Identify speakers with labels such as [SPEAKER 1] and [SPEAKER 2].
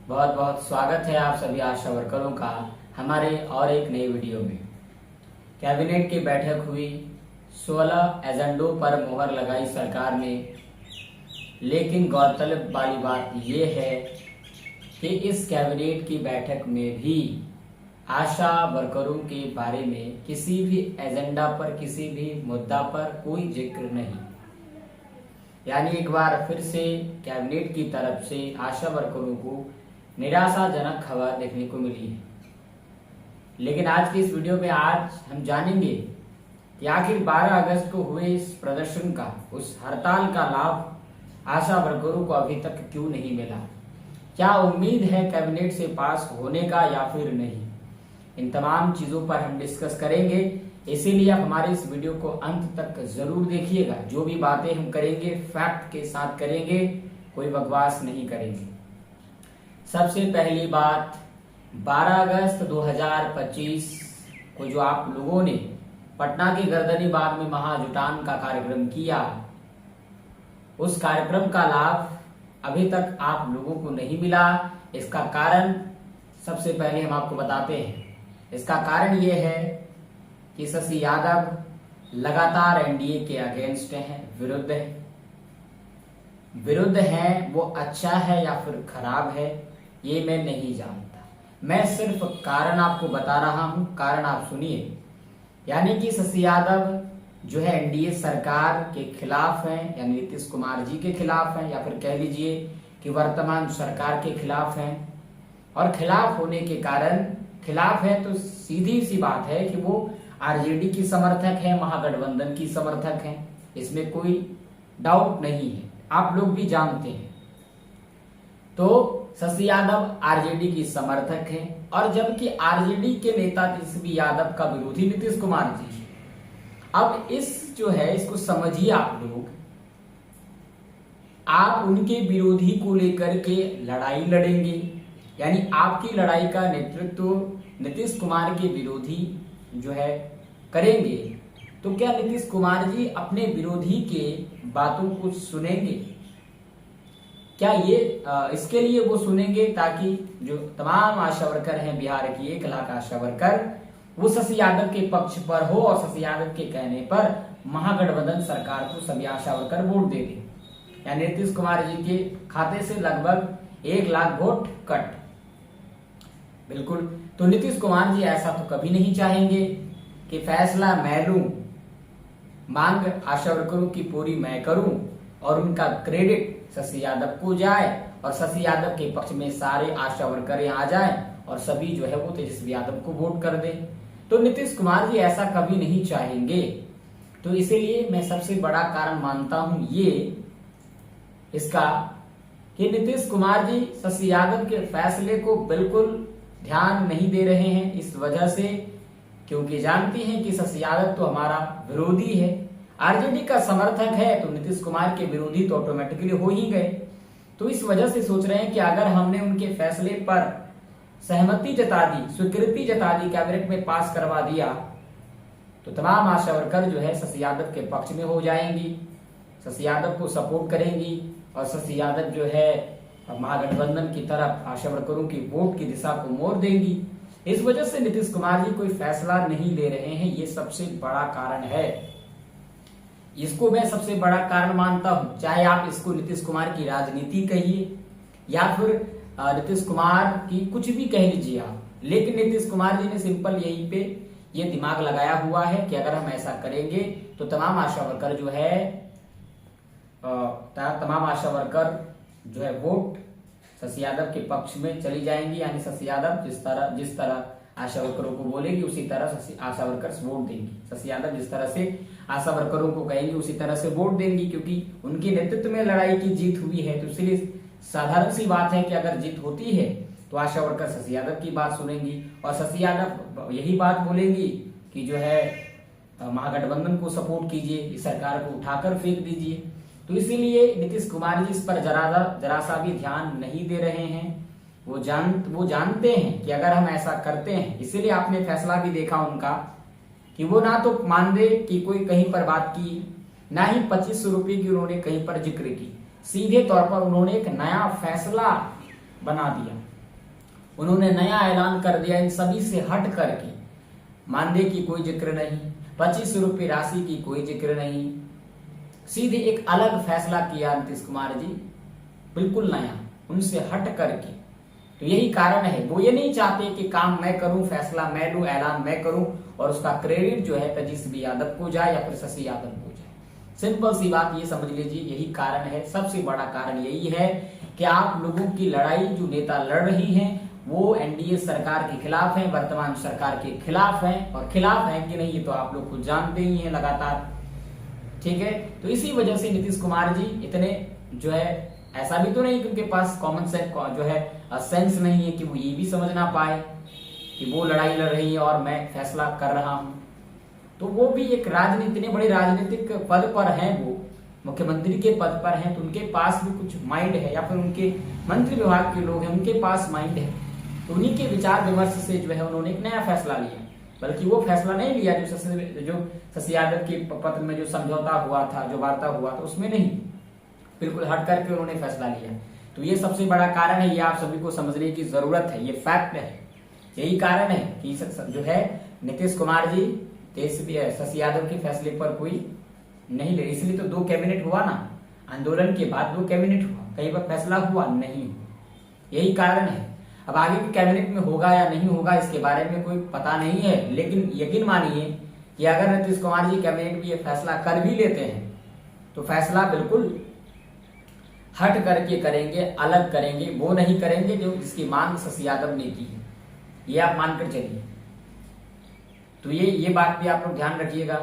[SPEAKER 1] बहुत बहुत स्वागत है आप सभी आशा वर्करों का हमारे और एक नई वीडियो में। कैबिनेट की बैठक हुई, 16 एजेंडों पर मोहर लगाई सरकार ने, लेकिन गौरतलब वाली बात यह है कि इस कैबिनेट की बैठक में भी आशा वर्करों के बारे में किसी भी एजेंडा पर, किसी भी मुद्दा पर कोई जिक्र नहीं। यानी एक बार फिर से कैबिनेट की तरफ से आशा वर्करों को निराशाजनक खबर देखने को मिली है। लेकिन आज की इस वीडियो में आज हम जानेंगे कि आखिर 12 अगस्त को हुए इस प्रदर्शन का, उस हड़ताल का लाभ आशा वर्करों को अभी तक क्यों नहीं मिला, क्या उम्मीद है कैबिनेट से पास होने का या फिर नहीं। इन तमाम चीजों पर हम डिस्कस करेंगे, इसीलिए आप हमारे इस वीडियो को अंत तक जरूर देखिएगा। जो भी बातें हम करेंगे फैक्ट के साथ करेंगे, कोई बकवास नहीं करेंगे। सबसे पहली बात, 12 अगस्त 2025 को जो आप लोगों ने पटना के गर्दनी बाग में महाजुटान का कार्यक्रम किया, उस कार्यक्रम का लाभ अभी तक आप लोगों को नहीं मिला। इसका कारण सबसे पहले हम आपको बताते हैं। इसका कारण यह है कि शशि यादव लगातार एनडीए के अगेंस्ट हैं, विरुद्ध हैं। वो अच्छा है या फिर खराब है ये मैं नहीं जानता, मैं सिर्फ कारण आपको बता रहा हूं। कारण आप सुनिए। यानी कि शशि यादव जो है एनडीए सरकार के खिलाफ हैं, यानी नीतीश कुमार जी के खिलाफ हैं, या फिर कह लीजिए कि वर्तमान सरकार के खिलाफ हैं। और खिलाफ होने के कारण, खिलाफ है तो सीधी सी बात है कि वो आरजेडी की समर्थक है, महागठबंधन की समर्थक है, इसमें कोई डाउट नहीं है, आप लोग भी जानते हैं। तो शशि यादव आरजेडी की समर्थक हैं, और जबकि आरजेडी के नेता तेजस्वी यादव का विरोधी नीतीश कुमार जी। अब इस जो है इसको समझिए आप लोग, आप उनके विरोधी को लेकर के लड़ाई लड़ेंगे, यानी आपकी लड़ाई का नेतृत्व नीतीश कुमार के विरोधी जो है करेंगे, तो क्या नीतीश कुमार जी अपने विरोधी के बातों को सुनेंगे? क्या ये इसके लिए वो सुनेंगे ताकि जो तमाम आशा वर्कर हैं, बिहार की 1 लाख आशा वर्कर, वो शशि यादव के पक्ष पर हो और शशि यादव के कहने पर महागठबंधन सरकार को सभी आशा वर्कर वोट दे दें। यानी नीतीश कुमार जी के खाते से लगभग 1 लाख वोट कट। बिल्कुल, तो नीतीश कुमार जी ऐसा तो कभी नहीं चाहेंगे कि फैसला मैं लूं, मांग आशा वर्करों की पूरी मैं करूं और उनका क्रेडिट शशि यादव को जाए और शशि यादव के पक्ष में सारे आशा वर्कर आ जाएं और सभी जो है वो तेजस्वी यादव को वोट कर दें। तो नीतीश कुमार जी ऐसा कभी नहीं चाहेंगे। तो इसीलिए मैं सबसे बड़ा कारण मानता हूं ये इसका कि नीतीश कुमार जी शशि यादव के फैसले को बिल्कुल ध्यान नहीं दे रहे हैं, इस वजह से क्योंकि जानती हैं कि शशि यादव तो हमारा विरोधी है, आरजेडी का समर्थक है, तो नीतीश कुमार के विरोधी तो ऑटोमेटिकली हो ही गए। तो इस वजह से सोच रहे हैं कि अगर हमने उनके फैसले पर सहमति जता दी, स्वीकृति जता दी, कैबिनेट में पास करवा दिया, तो तमाम आशा वर्कर जो है शशि यादव के पक्ष में हो जाएंगी, शशि यादव को सपोर्ट करेंगी और शशि यादव जो है महागठबंधन की तरफ आशा वर्करों की वोट की दिशा को मोड़ देंगी। इस वजह से नीतीश कुमार जी कोई फैसला नहीं ले रहे हैं, ये सबसे बड़ा कारण है। इसको मैं सबसे बड़ा कारण मानता हूं, चाहे आप इसको नीतीश कुमार की राजनीति कहिए या फिर नीतीश कुमार की कुछ भी कह लीजिए आप, लेकिन नीतीश कुमार जी ने सिंपल यहीं पे ये दिमाग लगाया हुआ है कि अगर हम ऐसा करेंगे तो तमाम आशा वर्कर जो है तमाम आशा वर्कर जो है वोट शशि यादव के पक्ष में चली जाएंगी। यानी शशि यादव जिस तरह आशा वर्करों को बोलेगी उसी तरह आशा वर्कर्स वोट देंगी, शशि यादव जिस तरह से आशा वर्करों को कहेंगे उसी तरह से वोट देंगी, क्योंकि उनके नेतृत्व में लड़ाई की जीत हुई है। तो इसलिए साधारण सी बात है कि अगर जीत होती है तो आशा वर्कर शशि यादव की बात सुनेंगी और शशि यादव यही बात बोलेंगी कि जो है महागठबंधन को सपोर्ट कीजिए, इस सरकार को उठाकर फेंक दीजिए। तो इसीलिए नीतीश कुमार जी इस पर जरा सा भी ध्यान नहीं दे रहे हैं। वो जानते हैं कि अगर हम ऐसा करते हैं, इसीलिए आपने फैसला भी देखा उनका कि वो ना तो मान दे कि कोई कहीं पर बात की, ना ही 2500 रुपए की उन्होंने कहीं पर जिक्र की, सीधे तौर पर उन्होंने एक नया फैसला बना दिया उन्होंने नया ऐलान कर दिया, इन सभी से हट करके मानदेय की कोई जिक्र नहीं, 25 रुपये राशि की कोई जिक्र नहीं, सीधे एक अलग फैसला किया नीतीश कुमार जी, बिल्कुल नया, उनसे हट करके। तो यही कारण है, वो ये नहीं चाहते कि काम मैं करूं, फैसला मैं लूं, ऐलान मैं करूं और उसका क्रेडिट जो है तेजस्वी यादव को जाए या फिर शशि यादव को जाए। सिंपल सी बात ये समझ लीजिए, यही कारण है, सबसे बड़ा कारण यही है कि आप लोगों की लड़ाई जो नेता लड़ रही हैं वो एनडीए सरकार के खिलाफ है, वर्तमान सरकार के खिलाफ है, और खिलाफ है कि नहीं ये तो आप लोग खुद जानते ही हैं लगातार, ठीक है। तो इसी वजह से नीतीश कुमार जी इतने जो है, ऐसा भी तो नहीं कि उनके पास कॉमन सेंस जो है सेंस नहीं है कि वो ये भी समझ ना पाए कि वो लड़ाई लड़ रही है और मैं फैसला कर रहा हूं। तो वो भी एक राजनीति, इतने बड़े राजनीतिक पद पर हैं, वो मुख्यमंत्री के पद पर हैं, तो उनके पास भी कुछ माइंड है, या फिर उनके मंत्री विभाग के लोग हैं, उनके पास माइंड है। तो उन्हीं के विचार विमर्श से जो है उन्होंने एक नया फैसला लिया, बल्कि वो फैसला नहीं लिया जो शशि यादव के पत्र में जो समझौता हुआ था, जो वार्ता हुआ था, उसमें नहीं, बिल्कुल हट करके उन्होंने फैसला लिया। तो ये सबसे बड़ा कारण है, ये आप सभी को समझने की जरूरत है, ये फैक्ट है। यही कारण है कि जो है नीतीश कुमार जी शशि यादव के फैसले पर कोई नहीं ले, इसलिए तो 2 कैबिनेट हुआ ना, आंदोलन के बाद 2 कैबिनेट हुआ, कहीं पर फैसला हुआ नहीं, यही कारण है। अब आगे के कैबिनेट में होगा या नहीं होगा इसके बारे में कोई पता नहीं है, लेकिन यकीन मानिए कि अगर नीतीश कुमार जी कैबिनेट में ये फैसला कर भी लेते हैं तो फैसला बिल्कुल हट करके करेंगे, अलग करेंगे, वो नहीं करेंगे जो जिसकी मांग शशि यादव ने की है, ये आप मानकर चलिए। तो ये बात भी आप लोग ध्यान रखिएगा।